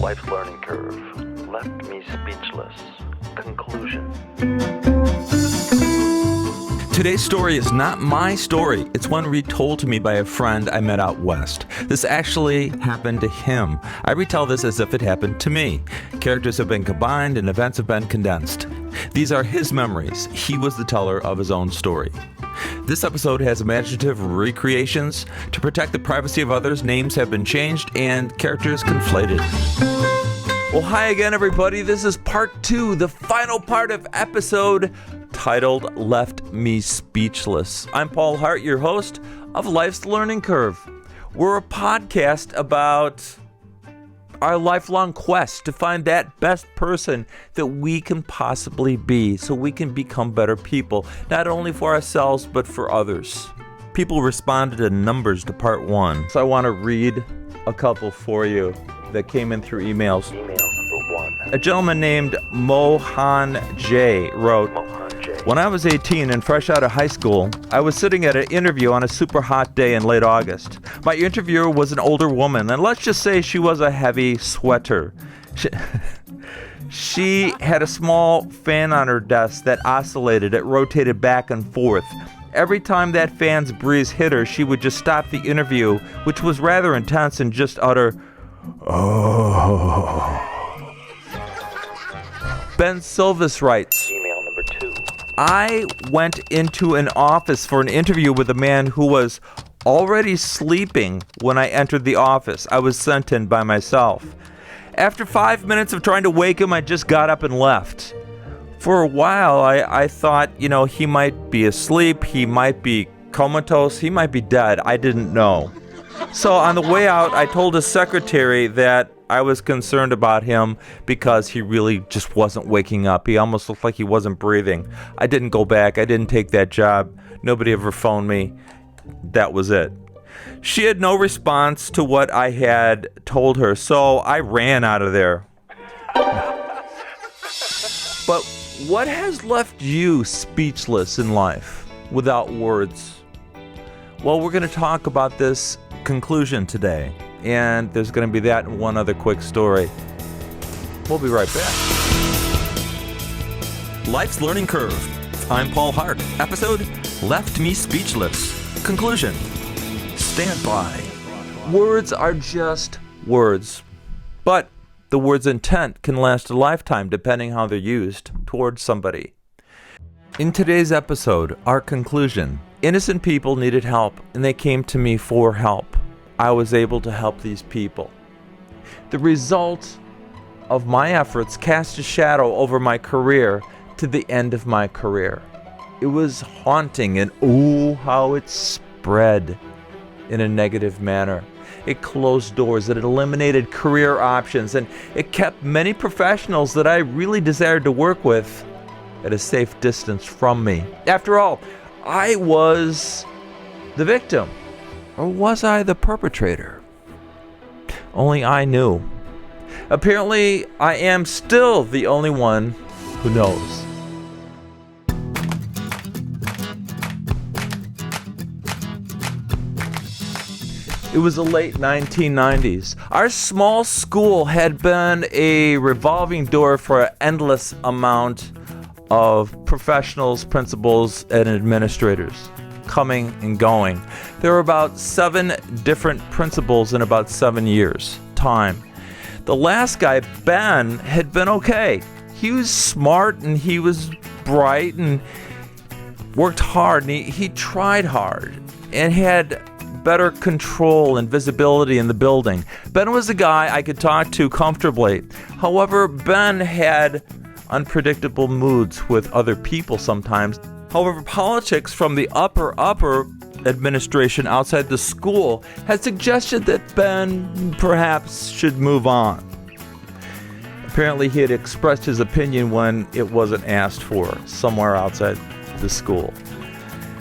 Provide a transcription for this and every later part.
Life's learning curve left me speechless. Conclusion. Today's story is not my story. It's one retold to me by a friend I met out west. This actually happened to him. I retell this as if it happened to me. Characters have been combined and events have been condensed. These are his memories. He was the teller of his own story. This episode has imaginative recreations. To protect the privacy of others, names have been changed and characters conflated. Well, hi again, everybody. This is part 2, the final part of episode titled Left Me Speechless. I'm Paul Hart, your host of Life's Learning Curve. We're a podcast about our lifelong quest to find that best person that we can possibly be so we can become better people, not only for ourselves, but for others. People responded in numbers to part 1, so I want to read a couple for you that came in through emails. Email number 1. A gentleman named Mohan J. wrote, when I was 18 and fresh out of high school, I was sitting at an interview on a super hot day in late August. My interviewer was an older woman, and let's just say she was a heavy sweater. She had a small fan on her desk that oscillated. It rotated back and forth. Every time that fan's breeze hit her, she would just stop the interview, which was rather intense, and just utter, "Oh." Ben Silvis writes, Email number 2. I went into an office for an interview with a man who was already sleeping when I entered the office. I was sent in by myself. After 5 minutes of trying to wake him, I just got up and left. For a while, I thought, he might be asleep, he might be comatose, he might be dead. I didn't know. So on the way out, I told his secretary that I was concerned about him because he really just wasn't waking up. He almost looked like he wasn't breathing. I didn't go back. I didn't take that job. Nobody ever phoned me. That was it. She had no response to what I had told her, so I ran out of there. But what has left you speechless in life, without words? Well, we're going to talk about this conclusion today. And there's going to be that and one other quick story. We'll be right back. Life's Learning Curve. I'm Paul Hart. Episode Left Me Speechless. Conclusion. Stand by. Words are just words. But the word's intent can last a lifetime depending how they're used towards somebody. In today's episode, our conclusion. Innocent people needed help and they came to me for help. I was able to help these people. The result of my efforts cast a shadow over my career to the end of my career. It was haunting, and oh, how it spread in a negative manner. It closed doors, it eliminated career options, and it kept many professionals that I really desired to work with at a safe distance from me. After all, I was the victim. Or was I the perpetrator? Only I knew. Apparently, I am still the only one who knows. It was the late 1990s. Our small school had been a revolving door for an endless amount of professionals, principals, and administrators. Coming and going. There were about 7 different principals in about 7 years' time. The last guy, Ben, had been okay. He was smart and he was bright and worked hard and he tried hard and had better control and visibility in the building. Ben was a guy I could talk to comfortably. However, Ben had unpredictable moods with other people sometimes. However, politics from the upper administration outside the school had suggested that Ben perhaps should move on. Apparently, he had expressed his opinion when it wasn't asked for somewhere outside the school.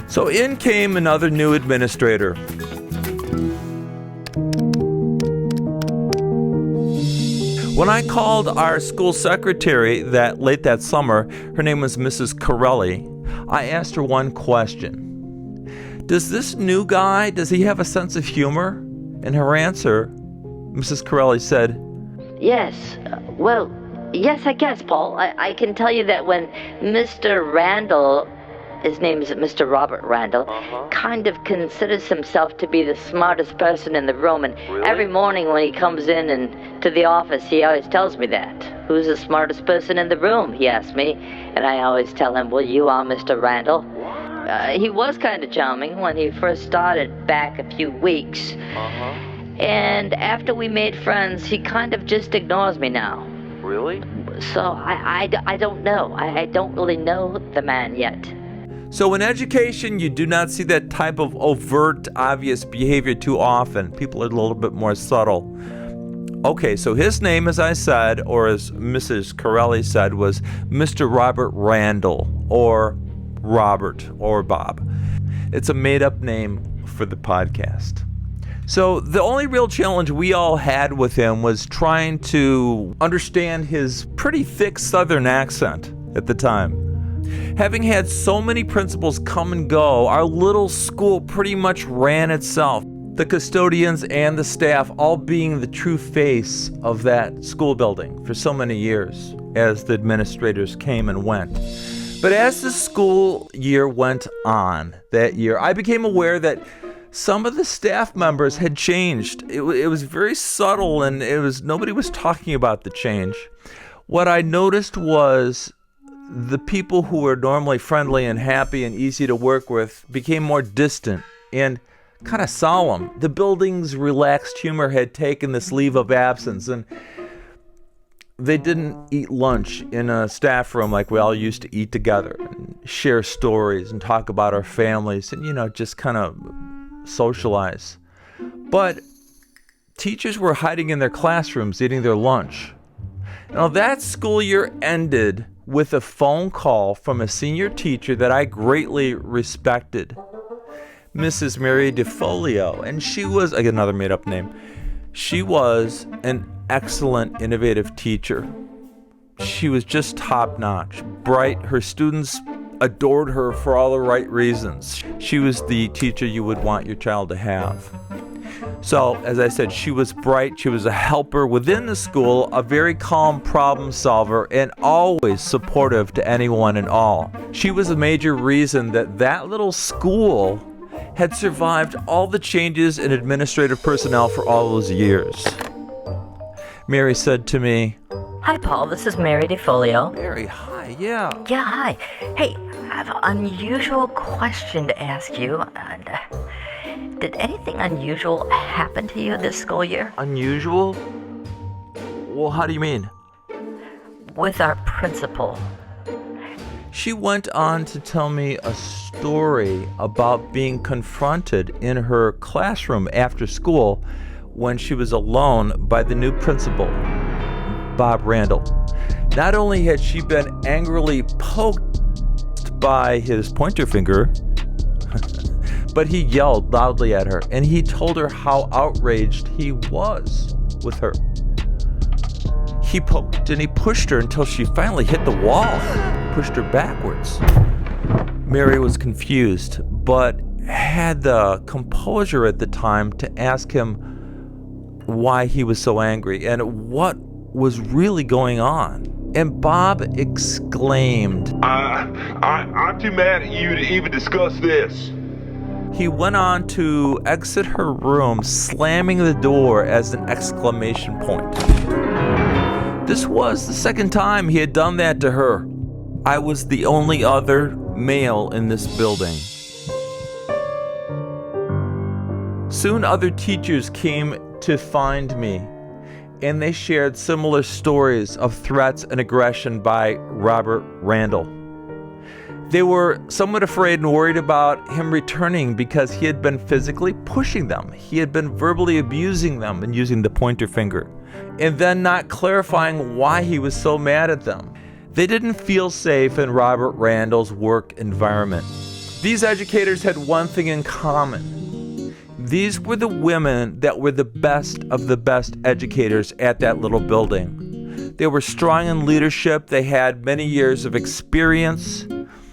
So in came another new administrator. When I called our school secretary late that summer, her name was Mrs. Corelli, I asked her one question. Does this new guy, does he have a sense of humor? And her answer, Mrs. Corelli said, Yes. Well, yes, I guess, Paul. I can tell you that when Mr. Randall, his name is Mr. Robert Randall, kind of considers himself to be the smartest person in the room, and every morning when he comes in and to the office, he always tells me that. Who's the smartest person in the room, he asks me, and I always tell him, well, you are, Mr. Randall. He was kind of charming when he first started back a few weeks. And after we made friends, he kind of just ignores me now. Really? So I don't know. I don't really know the man yet. So in education, you do not see that type of overt, obvious behavior too often. People are a little bit more subtle. Okay, so his name, as I said, or as Mrs. Corelli said, was Mr. Robert Randall, or Robert, or Bob. It's a made-up name for the podcast. So the only real challenge we all had with him was trying to understand his pretty thick Southern accent at the time. Having had so many principals come and go, our little school pretty much ran itself. The custodians and the staff all being the true face of that school building for so many years as the administrators came and went. But as the school year went on that year, I became aware that some of the staff members had changed. It was very subtle, and nobody was talking about the change. What I noticed was the people who were normally friendly and happy and easy to work with became more distant and kind of solemn. The building's relaxed humor had taken this leave of absence, and they didn't eat lunch in a staff room like we all used to eat together and share stories and talk about our families and, just kind of socialize. But teachers were hiding in their classrooms eating their lunch. Now that school year ended with a phone call from a senior teacher that I greatly respected, Mrs. Mary DeFolio, and she was, I get another made-up name, she was an excellent, innovative teacher. She was just top-notch, bright. Her students adored her for all the right reasons. She was the teacher you would want your child to have. So, as I said, she was bright, she was a helper within the school, a very calm problem solver, and always supportive to anyone and all. She was a major reason that little school had survived all the changes in administrative personnel for all those years. Mary said to me, Hi, Paul. This is Mary DeFolio. Mary, hi, yeah. Yeah, hi. Hey, I have an unusual question to ask you. Did anything unusual happen to you this school year? Unusual? Well, how do you mean? With our principal. She went on to tell me a story about being confronted in her classroom after school when she was alone by the new principal, Bob Randall. Not only had she been angrily poked by his pointer finger, but he yelled loudly at her, and he told her how outraged he was with her. He poked and he pushed her until she finally hit the wall, pushed her backwards. Mary was confused, but had the composure at the time to ask him why he was so angry and what was really going on. And Bob exclaimed, I'm too mad at you to even discuss this. He went on to exit her room, slamming the door as an exclamation point. This was the second time he had done that to her. I was the only other male in this building. Soon other teachers came to find me, and they shared similar stories of threats and aggression by Robert Randall. They were somewhat afraid and worried about him returning because he had been physically pushing them. He had been verbally abusing them and using the pointer finger, and then not clarifying why he was so mad at them. They didn't feel safe in Robert Randall's work environment. These educators had one thing in common. These were the women that were the best of the best educators at that little building. They were strong in leadership. They had many years of experience.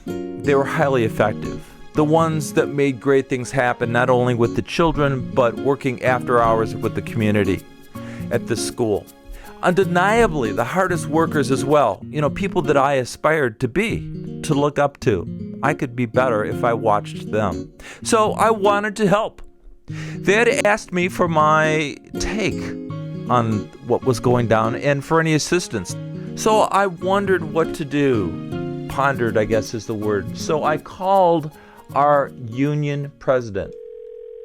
They were highly effective. The ones that made great things happen, not only with the children, but working after hours with the community at the school. undeniably the hardest workers as well. People that I aspired to be, to look up to. I could be better if I watched them. So I wanted to help. They had asked me for my take on what was going down and for any assistance. So I wondered what to do. Pondered, I guess is the word. So I called our union president.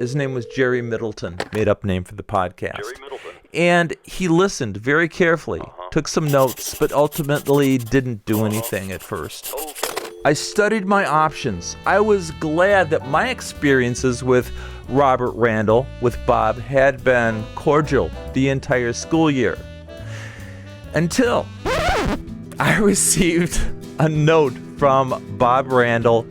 His name was Jerry Middleton, made up name for the podcast. Jerry Middleton. And he listened very carefully, took some notes, but ultimately didn't do anything at first. I studied my options. I was glad that my experiences with Robert Randall, with Bob, had been cordial the entire school year. Until I received a note from Bob Randall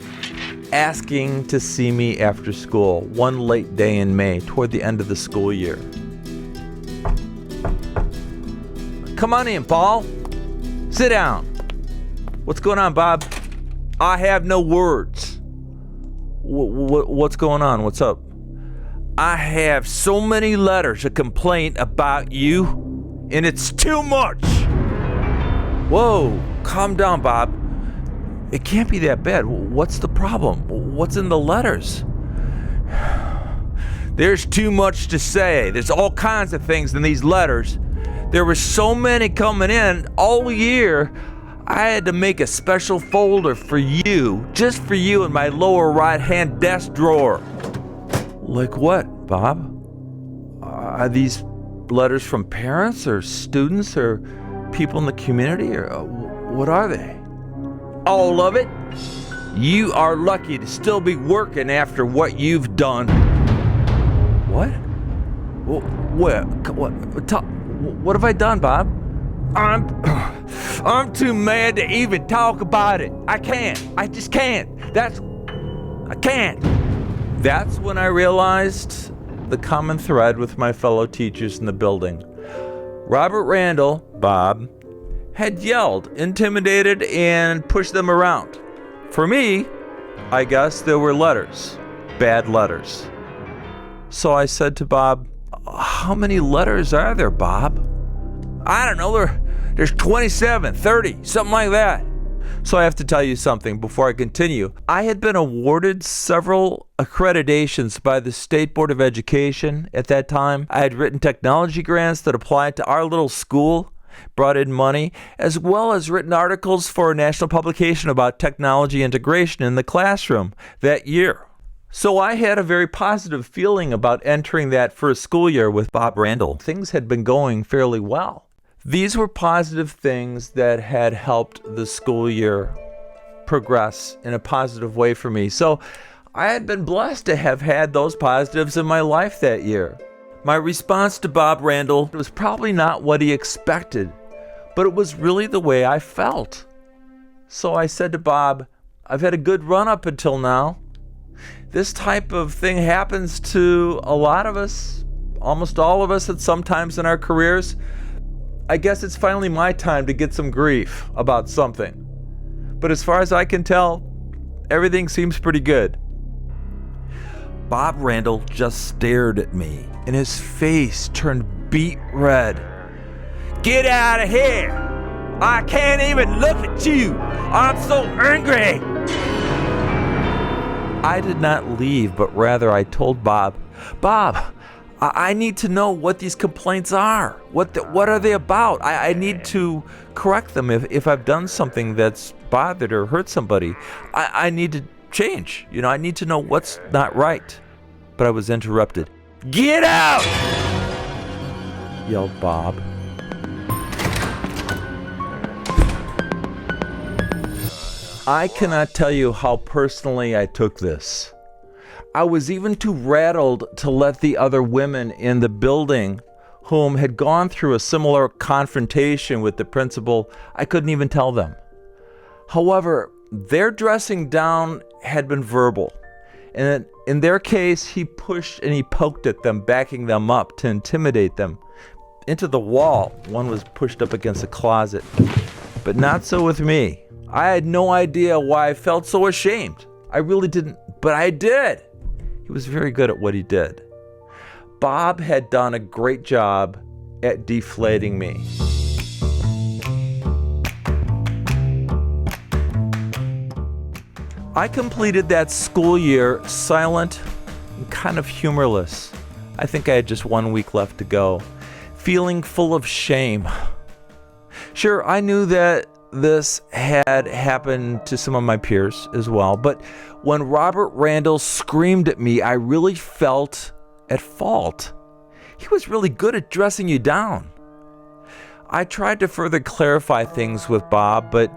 asking to see me after school one late day in May toward the end of the school year. Come on in, Paul. Sit down. What's going on, Bob? I have no words. What's going on? What's up? I have so many letters of complaint about you, and it's too much. Whoa, calm down, Bob. It can't be that bad. What's the problem? What's in the letters? There's too much to say. There's all kinds of things in these letters. There were so many coming in all year, I had to make a special folder for you, just for you, in my lower right-hand desk drawer. Like what, Bob? Are these letters from parents or students or people in the community, or what are they? All of it? You are lucky to still be working after what you've done. What? What have I done, Bob? I'm too mad to even talk about it. I can't. I just can't. I can't. That's when I realized the common thread with my fellow teachers in the building. Robert Randall, Bob, had yelled, intimidated, and pushed them around. For me, I guess there were letters. Bad letters. So I said to Bob, how many letters are there, Bob? I don't know, there's 27, 30, something like that. So I have to tell you something before I continue. I had been awarded several accreditations by the State Board of Education at that time. I had written technology grants that applied to our little school, brought in money, as well as written articles for a national publication about technology integration in the classroom that year. So I had a very positive feeling about entering that first school year with Bob Randall. Things had been going fairly well. These were positive things that had helped the school year progress in a positive way for me. So I had been blessed to have had those positives in my life that year. My response to Bob Randall was probably not what he expected, but it was really the way I felt. So I said to Bob, I've had a good run up until now. This type of thing happens to a lot of us, almost all of us at some times in our careers. I guess it's finally my time to get some grief about something. But as far as I can tell, everything seems pretty good. Bob Randall just stared at me, and his face turned beet red. Get out of here! I can't even look at you! I'm so angry! I did not leave, but rather I told Bob, I need to know what these complaints are. What are they about? I need to correct them if I've done something that's bothered or hurt somebody. I need to change. I need to know what's not right. But I was interrupted. Get out! Yelled Bob. I cannot tell you how personally I took this. I was even too rattled to let the other women in the building whom had gone through a similar confrontation with the principal, I couldn't even tell them. However, their dressing down had been verbal. And in their case, he pushed and he poked at them, backing them up to intimidate them. Into the wall, one was pushed up against a closet. But not so with me. I had no idea why I felt so ashamed. I really didn't, but I did. He was very good at what he did. Bob had done a great job at deflating me. I completed that school year silent and kind of humorless. I think I had just 1 week left to go, feeling full of shame. Sure, I knew that this had happened to some of my peers as well, but when Robert Randall screamed at me, I really felt at fault. He was really good at dressing you down. I tried to further clarify things with Bob, but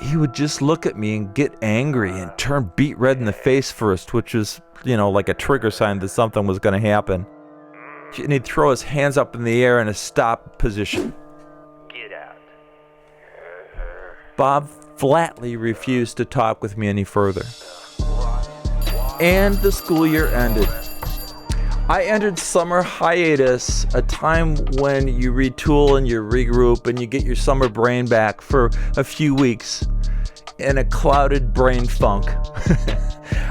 he would just look at me and get angry and turn beet red in the face first, which was, like a trigger sign that something was going to happen. And he'd throw his hands up in the air in a stop position. Get out. Bob flatly refused to talk with me any further. And the school year ended. I entered summer hiatus, a time when you retool and you regroup and you get your summer brain back for a few weeks in a clouded brain funk.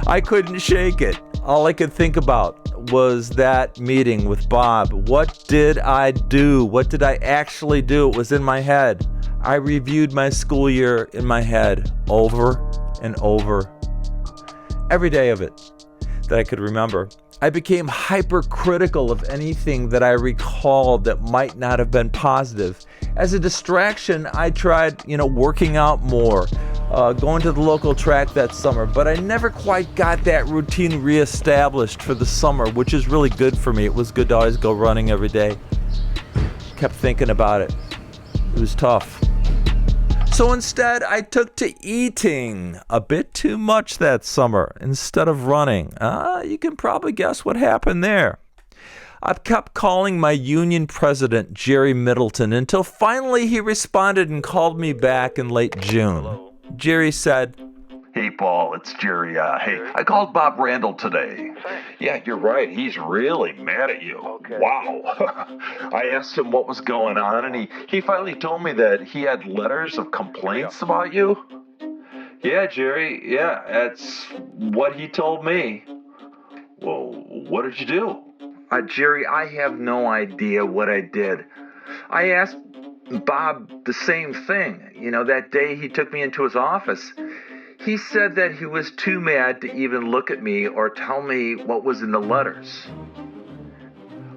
I couldn't shake it. All I could think about was that meeting with Bob. What did I do? What did I actually do? It was in my head. I reviewed my school year in my head over and over. Every day of it that I could remember. I became hypercritical of anything that I recalled that might not have been positive. As a distraction, I tried, working out more, going to the local track that summer, but I never quite got that routine reestablished for the summer, which is really good for me. It was good to always go running every day. Kept thinking about it. It was tough. So instead, I took to eating a bit too much that summer instead of running. You can probably guess what happened there. I kept calling my union president, Jerry Middleton, until finally he responded and called me back in late June. Hello? Jerry said, Hey, Paul, it's Jerry. Hey, I called Bob Randall today. Yeah, you're right. He's really mad at you. Okay. Wow. I asked him what was going on, and he finally told me that he had letters of complaints about you. Yeah, Jerry. Yeah, that's what he told me. Well, what did you do? Jerry, I have no idea what I did. I asked Bob the same thing. That day he took me into his office. He said that he was too mad to even look at me or tell me what was in the letters.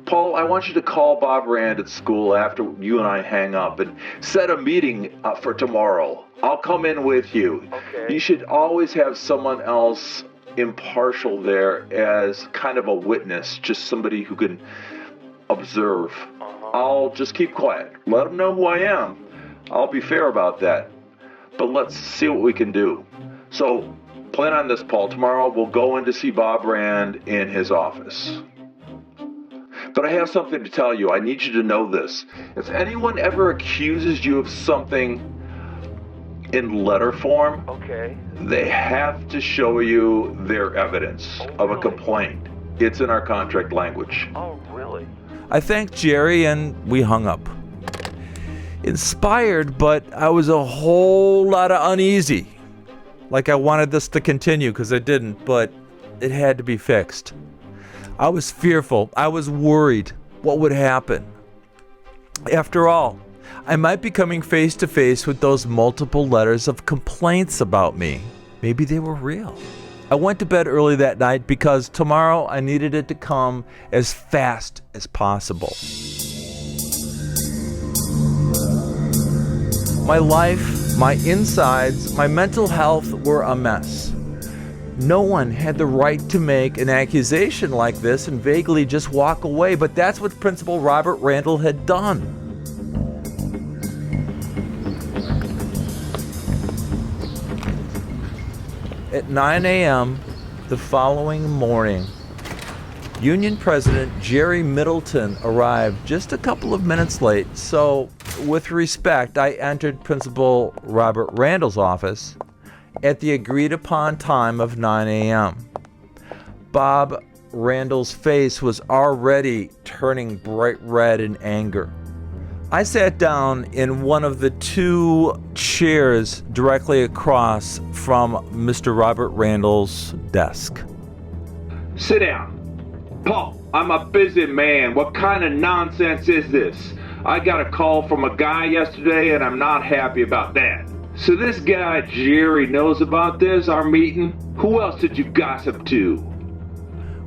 Paul, I want you to call Bob Rand at school after you and I hang up and set a meeting for tomorrow. I'll come in with you. Okay. You should always have someone else impartial there as kind of a witness, just somebody who can observe. I'll just keep quiet. Let them know who I am. I'll be fair about that. But let's see what we can do. So, plan on this, Paul. Tomorrow we'll go in to see Bob Rand in his office. But I have something to tell you. I need you to know this. If anyone ever accuses you of something in letter form, Okay. they have to show you their evidence of a complaint. It's in our contract language. Oh, really? I thanked Jerry and we hung up. Inspired, but I was a whole lot of uneasy. Like I wanted this to continue because it didn't, but it had to be fixed. I was fearful. I was worried. What would happen? After all, I might be coming face to face with those multiple letters of complaints about me. Maybe they were real. I went to bed early that night because tomorrow I needed it to come as fast as possible. My life, my insides, my mental health were a mess. No one had the right to make an accusation like this and vaguely just walk away, but that's what Principal Robert Randall had done. At 9 a.m. the following morning, Union President Jerry Middleton arrived just a couple of minutes late, so with respect, I entered Principal Robert Randall's office at the agreed upon time of 9 a.m. Bob Randall's face was already turning bright red in anger. I sat down in one of the two chairs directly across from Mr. Robert Randall's desk. Sit down. Paul, I'm a busy man. What kind of nonsense is this? I got a call from a guy yesterday and I'm not happy about that. So this guy Jerry knows about this, our meeting? Who else did you gossip to?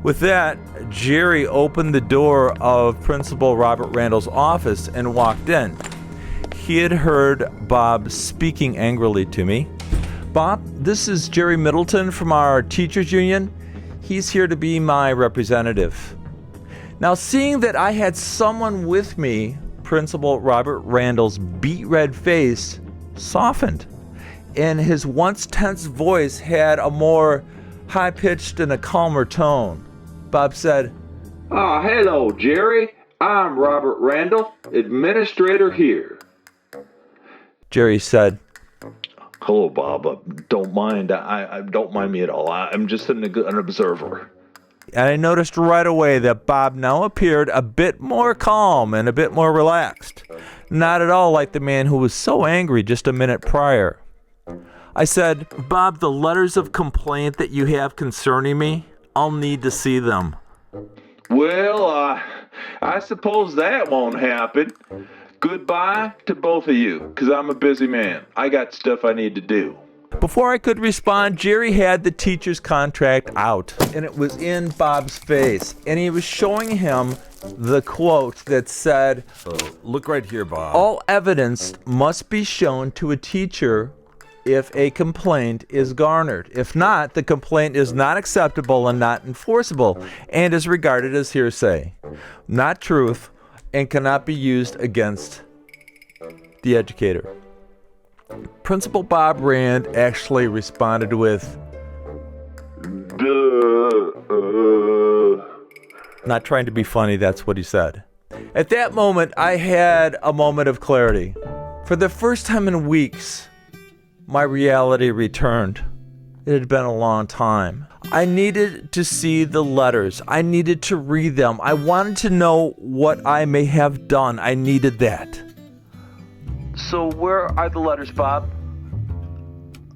With that, Jerry opened the door of Principal Robert Randall's office and walked in. He had heard Bob speaking angrily to me. "Bob, this is Jerry Middleton from our teachers union. He's here to be my representative." Now, seeing that I had someone with me, Principal Robert Randall's beet red face softened, and his once tense voice had a more high-pitched and a calmer tone. Bob said, Oh, hello, Jerry. I'm Robert Randall, administrator here. Jerry said, Hello, Bob. Don't mind. I don't mind me at all. I'm just an observer. and I noticed right away that Bob now appeared a bit more calm and a bit more relaxed. Not at all like the man who was so angry just a minute prior. I said, "Bob, the letters of complaint that you have concerning me, I'll need to see them." Well, I suppose that won't happen. Goodbye to both of you, because I'm a busy man. I got stuff I need to do. Before I could respond, Jerry had the teacher's contract out, and it was in Bob's face, and he was showing him the quote that said, Look right here, Bob. "All evidence must be shown to a teacher if a complaint is garnered. If not, the complaint is not acceptable and not enforceable, and is regarded as hearsay, not truth, and cannot be used against the educator." Principal Bob Rand actually responded with, not trying to be funny, that's what he said. At that moment, I had a moment of clarity. For the first time in weeks, my reality returned. It had been a long time. I needed to see the letters. I needed to read them. I wanted to know what I may have done. I needed that. "So where are the letters, Bob?"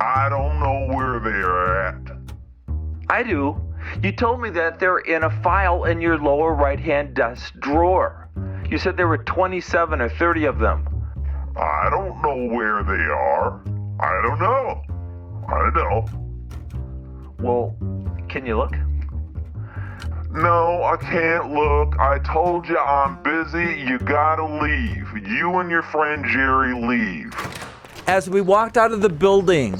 I don't know where they're at. "I do. You told me that they're in a file in your lower right-hand desk drawer. You said there were 27 or 30 of them." I don't know where they are. I don't know. I know. "Well, can you look?" No, I can't look. I told you I'm busy. You gotta leave. You and your friend Jerry leave. As we walked out of the building,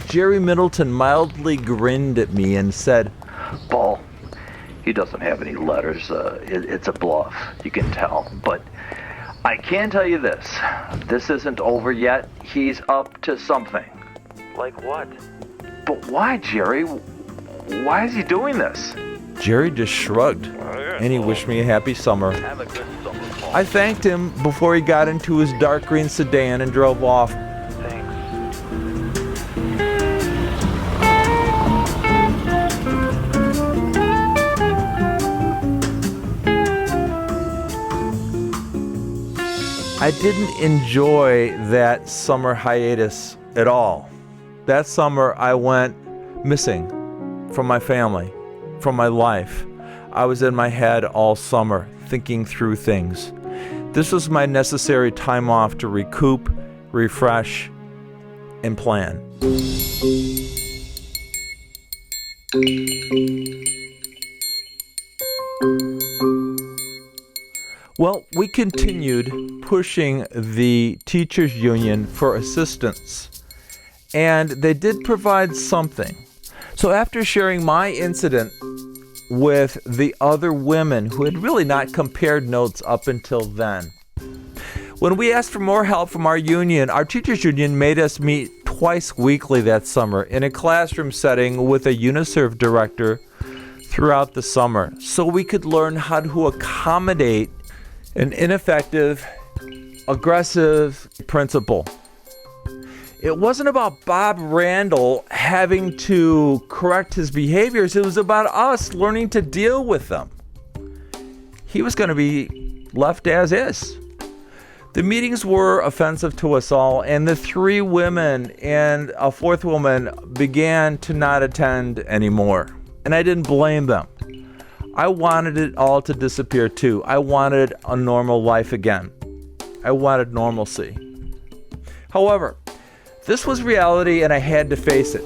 Jerry Middleton mildly grinned at me and said, Paul, he doesn't have any letters. It's a bluff, you can tell. But I can tell you this. This isn't over yet. He's up to something. "Like what?" But why, Jerry? Why is he doing this? Jerry just shrugged, and he wished me a happy summer. I thanked him before he got into his dark green sedan and drove off. I didn't enjoy that summer hiatus at all. That summer I went missing from my family, from my life. I was in my head all summer, thinking through things. This was my necessary time off to recoup, refresh, and plan. Well, we continued pushing the teachers union for assistance, and they did provide something. So after sharing my incident with the other women who had really not compared notes up until then, when we asked for more help from our union, our teachers union made us meet twice weekly that summer in a classroom setting with a UNICEF director throughout the summer, so we could learn how to accommodate an ineffective, aggressive principal. It wasn't about Bob Randall having to correct his behaviors. It was about us learning to deal with them. He was going to be left as is. The meetings were offensive to us all, and the three women and a fourth woman began to not attend anymore. And I didn't blame them. I wanted it all to disappear too. I wanted a normal life again. I wanted normalcy. However, This was reality, and I had to face it.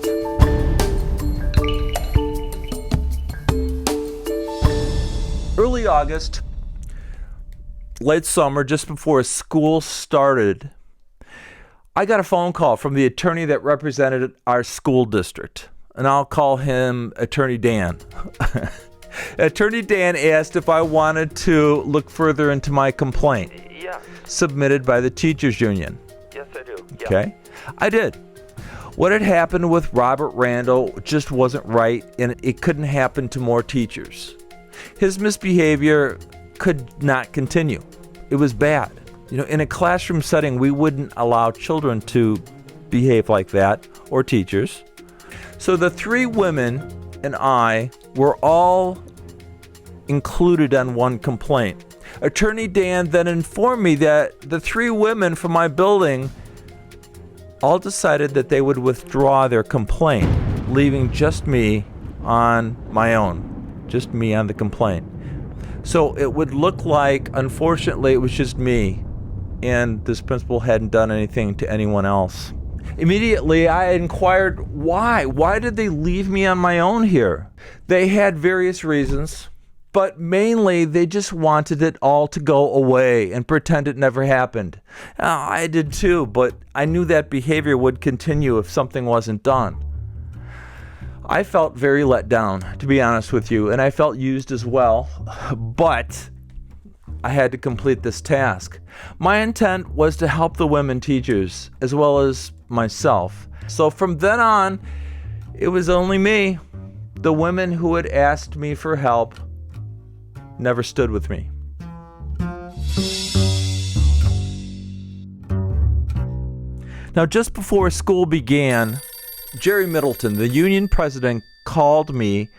Early August, late summer, just before school started, I got a phone call from the attorney that represented our school district, and I'll call him Attorney Dan. Attorney Dan asked if I wanted to look further into my complaint submitted by the teachers union. Yes, I do. Yeah. Okay, I did. What had happened with Robert Randall just wasn't right, and it couldn't happen to more teachers. His misbehavior could not continue. It was bad. You know, in a classroom setting, we wouldn't allow children to behave like that, or teachers. So the three women and I were all included on one complaint. Attorney Dan then informed me that the three women from my building all decided that they would withdraw their complaint, leaving just me on my own. Just me on the complaint. So it would look like, unfortunately, it was just me, and this principal hadn't done anything to anyone else. Immediately, I inquired why. Why did they leave me on my own here? They had various reasons, but mainly they just wanted it all to go away and pretend it never happened. I did too, but I knew that behavior would continue if something wasn't done. I felt very let down, to be honest with you, and I felt used as well, but I had to complete this task. My intent was to help the women teachers, as well as myself. So from then on, it was only me. The women who had asked me for help never stood with me. Now, just before school began, Jerry Middleton, the union president, called me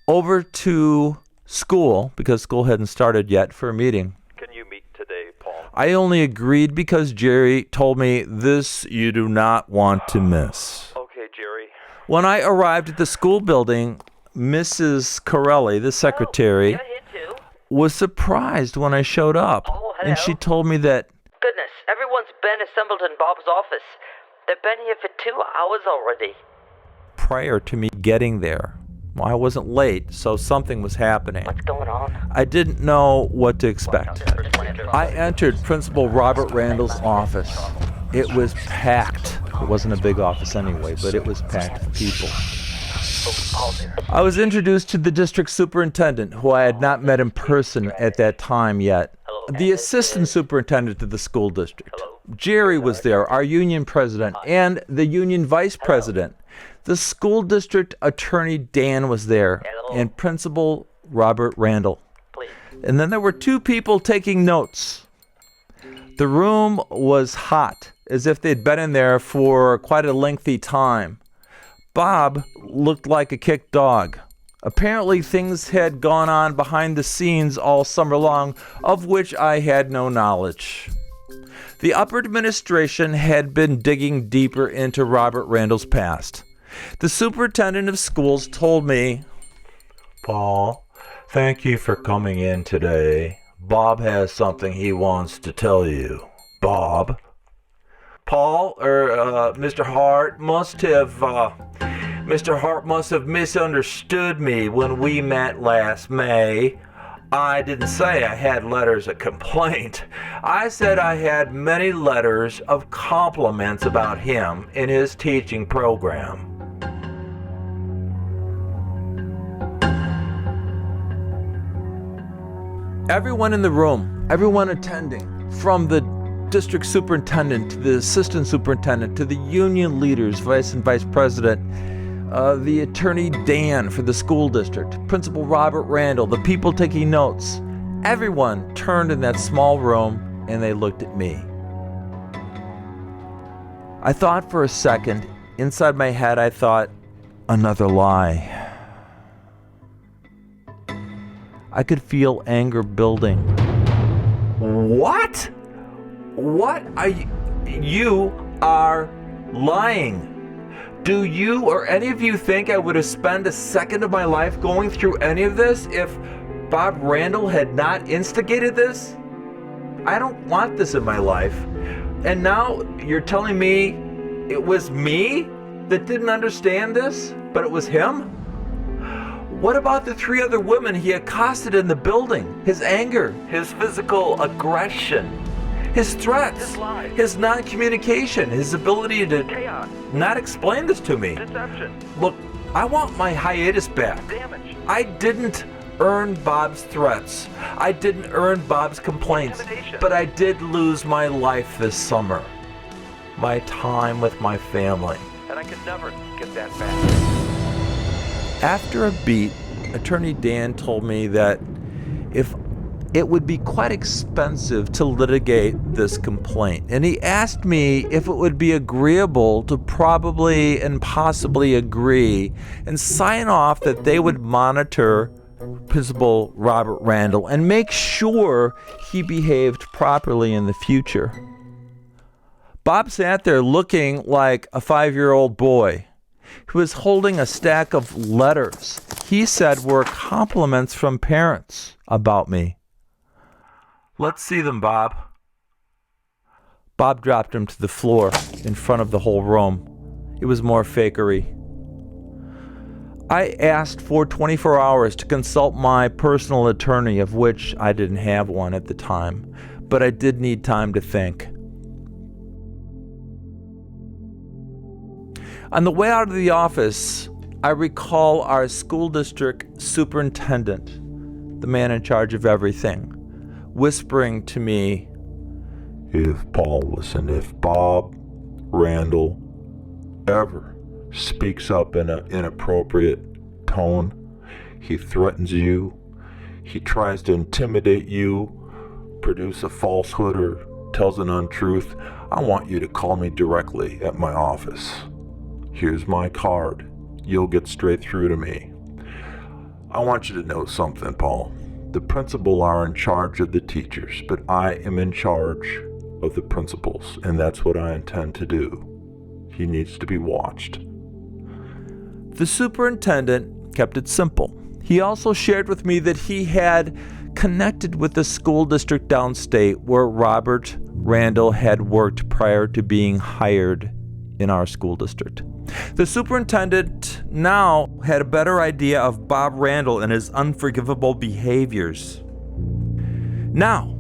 over to school, because school hadn't started yet, for a meeting. Can you meet today, Paul? I only agreed because Jerry told me this you do not want to miss. Okay, Jerry. When I arrived at the school building, Mrs. Corelli, the secretary, was surprised when I showed up. Oh, hello. And she told me that, Goodness, everyone's been assembled in Bob's office. They've been here for 2 hours already. prior to me getting there, well, I wasn't late, so something was happening. What's going on? I didn't know what to expect. I entered Principal Robert Randall's office. It was packed. It wasn't a big office anyway, but it was packed with people. I was introduced to the district superintendent, who I had not met in person at that time yet. The assistant superintendent of the school district. Jerry was there, our union president, and the union vice president. The school district attorney, Dan, was there, and Principal Robert Randall. And then there were two people taking notes. The room was hot, as if they'd been in there for quite a lengthy time. Bob looked like a kicked dog. Apparently things had gone on behind the scenes all summer long, of which I had no knowledge. The upper administration had been digging deeper into Robert Randall's past. The superintendent of schools told me, "Paul, thank you for coming in today. Bob has something he wants to tell you." Bob? Paul, Mr. Hart must have misunderstood me when we met last May. I didn't say I had letters of complaint. I said I had many letters of compliments about him in his teaching program. Everyone in the room, everyone attending, from the district superintendent to the assistant superintendent to the union leaders, vice and vice president, the attorney Dan for the school district, Principal Robert Randall, the people taking notes, everyone turned in that small room and they looked at me. I thought for a second. Inside my head I thought, another lie. I could feel anger building. What? What are you? You are lying. Do you or any of you think I would have spent a second of my life going through any of this if Bob Randall had not instigated this? I don't want this in my life. And now you're telling me it was me that didn't understand this, but it was him? What about the 3 other women he accosted in the building? His anger, his physical aggression, his threats, His lies. his non-communication, his ability to Chaos. not explain this to me. Deception. Look, I want my hiatus back. Damage. I didn't earn Bob's threats. I didn't earn Bob's complaints. Intimidation. But I did lose my life this summer. My time with my family. And I could never get that back. After a beat, Attorney Dan told me that if it would be quite expensive to litigate this complaint, and he asked me if it would be agreeable to probably and possibly agree and sign off that they would monitor Principal Robert Randall and make sure he behaved properly in the future. Bob sat there looking like a 5-year-old boy. He was holding a stack of letters he said were compliments from parents about me. Let's see them, Bob. Bob dropped them to the floor in front of the whole room. It was more fakery. I asked for 24 hours to consult my personal attorney, of which I didn't have one at the time, but I did need time to think. On the way out of the office, I recall our school district superintendent, the man in charge of everything, whispering to me, If Bob Randall ever speaks up in an inappropriate tone, he threatens you, he tries to intimidate you, produce a falsehood or tells an untruth, I want you to call me directly at my office. Here's my card. You'll get straight through to me. I want you to know something, Paul. The principal are in charge of the teachers, but I am in charge of the principals, and that's what I intend to do. He needs to be watched. The superintendent kept it simple. He also shared with me that he had connected with the school district downstate where Robert Randall had worked prior to being hired in our school district. The superintendent now had a better idea of Bob Randall and his unforgivable behaviors. Now,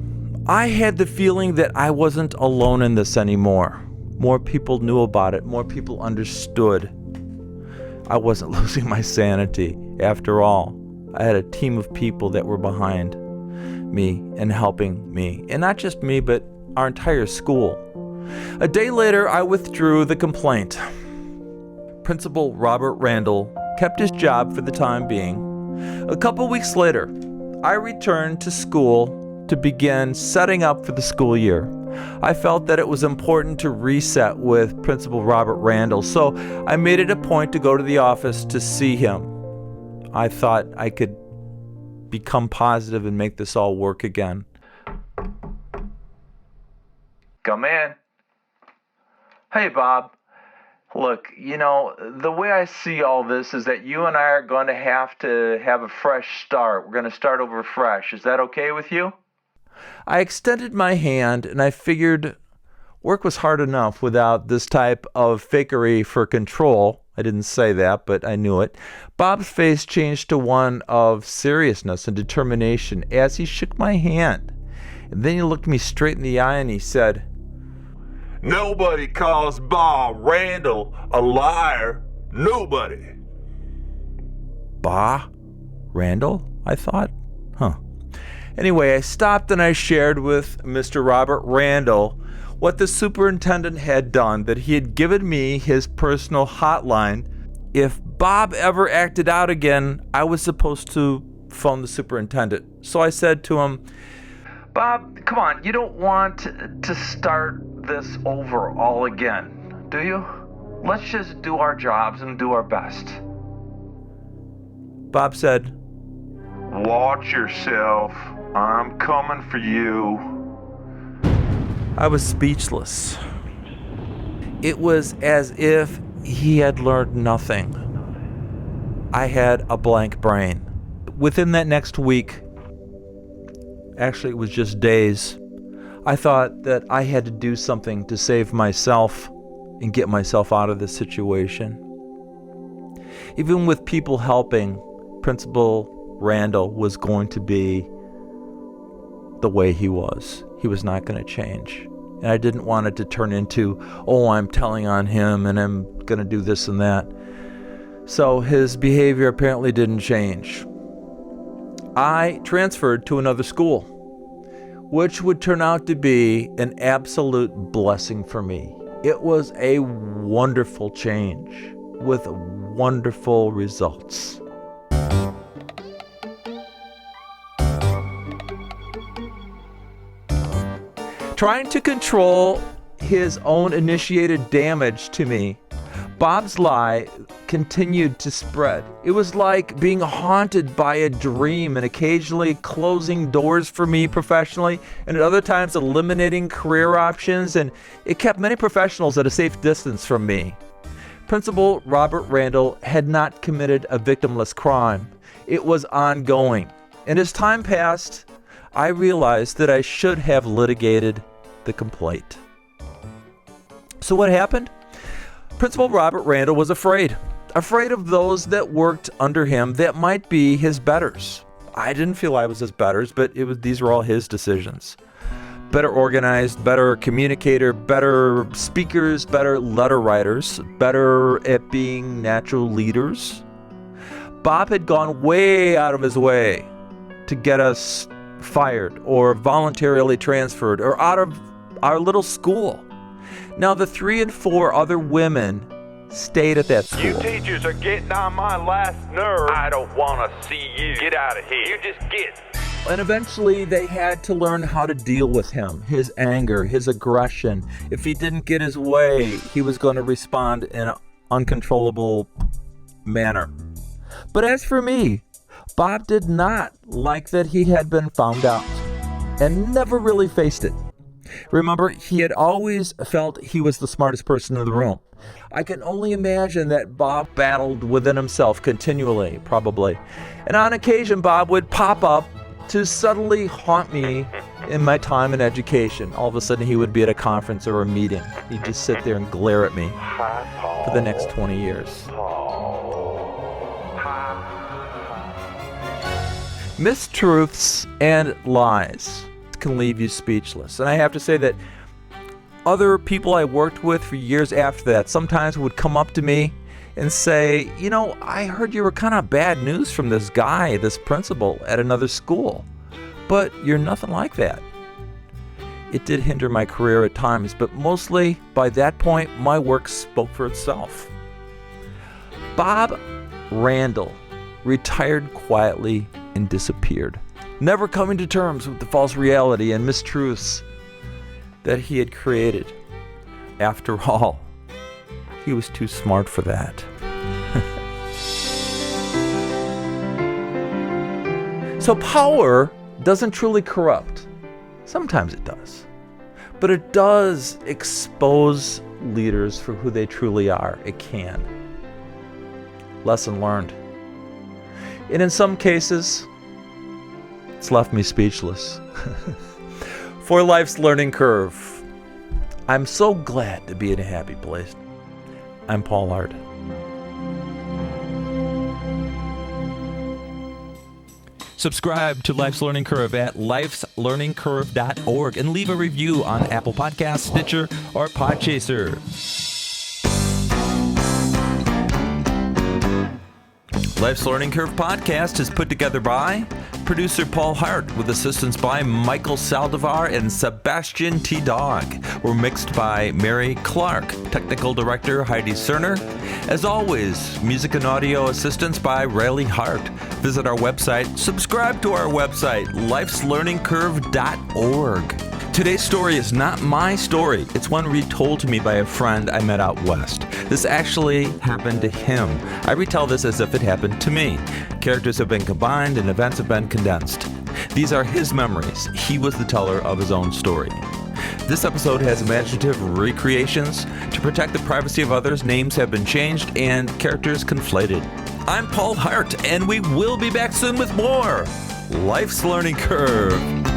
I had the feeling that I wasn't alone in this anymore. More people knew about it. More people understood. I wasn't losing my sanity. After all, I had a team of people that were behind me and helping me. And not just me, but our entire school. A day later, I withdrew the complaint. Principal Robert Randall kept his job for the time being. A couple weeks later, I returned to school to begin setting up for the school year. I felt that it was important to reset with Principal Robert Randall, so I made it a point to go to the office to see him. I thought I could become positive and make this all work again. Come in. Hey, Bob. Look, the way I see all this is that you and I are going to have a fresh start. We're going to start over fresh. Is that okay with you? I extended my hand, and I figured work was hard enough without this type of fakery for control. I didn't say that, but I knew it. Bob's face changed to one of seriousness and determination as he shook my hand. And then he looked me straight in the eye and he said, Nobody calls Bob Randall a liar. Nobody. Bah? Randall? I thought. Anyway, I stopped and I shared with Mr. Robert Randall what the superintendent had done, that he had given me his personal hotline. If Bob ever acted out again, I was supposed to phone the superintendent. So I said to him, Bob, come on, you don't want to start this over all again, do you? Let's just do our jobs and do our best. Bob said, Watch yourself. I'm coming for you. I was speechless. It was as if he had learned nothing. I had a blank brain. Within that next week, actually it was just days, I thought that I had to do something to save myself and get myself out of this situation. Even with people helping, Principal Randall was going to be the way he was. He was not going to change. And I didn't want it to turn into, oh, I'm telling on him and I'm going to do this and that. So his behavior apparently didn't change. I transferred to another school, which would turn out to be an absolute blessing for me. It was a wonderful change with wonderful results. Trying to control his own initiated damage to me, Bob's lie continued to spread. It was like being haunted by a dream and occasionally closing doors for me professionally and at other times eliminating career options, and it kept many professionals at a safe distance from me. Principal Robert Randall had not committed a victimless crime. It was ongoing. And as time passed, I realized that I should have litigated the complaint. So what happened? Principal Robert Randall was afraid of those that worked under him that might be his betters. I didn't feel I was his betters, but these were all his decisions. Better organized, better communicator, better speakers, better letter writers, better at being natural leaders. Bob had gone way out of his way to get us fired or voluntarily transferred or out of our little school. Now, the 3 and 4 other women stayed at that school. You teachers are getting on my last nerve. I don't want to see you. Get out of here. You just get. And eventually they had to learn how to deal with him, his anger, his aggression. If he didn't get his way, he was going to respond in an uncontrollable manner. But as for me, Bob did not like that he had been found out and never really faced it. Remember, he had always felt he was the smartest person in the room. I can only imagine that Bob battled within himself continually, probably. And on occasion, Bob would pop up to suddenly haunt me in my time in education. All of a sudden, he would be at a conference or a meeting. He'd just sit there and glare at me for the next 20 years. Mistruths and lies can leave you speechless. And I have to say that other people I worked with for years after that sometimes would come up to me and say, you know, I heard you were kind of bad news from this guy, this principal at another school, but you're nothing like that. It did hinder my career at times, but mostly by that point, my work spoke for itself. Bob Randall retired quietly and disappeared, never coming to terms with the false reality and mistruths that he had created. After all, he was too smart for that. So power doesn't truly corrupt. Sometimes it does. But it does expose leaders for who they truly are. It can. Lesson learned. And in some cases, it's left me speechless. For life's learning curve, I'm so glad to be in a happy place. I'm Paul Hart. Subscribe to Life's Learning Curve at lifeslearningcurve.org and leave a review on Apple Podcasts, Stitcher, or Podchaser. Life's Learning Curve podcast is put together by producer Paul Hart with assistance by Michael Saldivar and Sebastian T. Dog. We're mixed by Mary Clark, technical director Heidi Cerner. As always, music and audio assistance by Riley Hart. Visit our website, subscribe to our website, lifeslearningcurve.org. Today's story is not my story. It's one retold to me by a friend I met out west. This actually happened to him. I retell this as if it happened to me. Characters have been combined and events have been condensed. These are his memories. He was the teller of his own story. This episode has imaginative recreations. To protect the privacy of others, names have been changed and characters conflated. I'm Paul Hart, and we will be back soon with more Life's Learning Curve.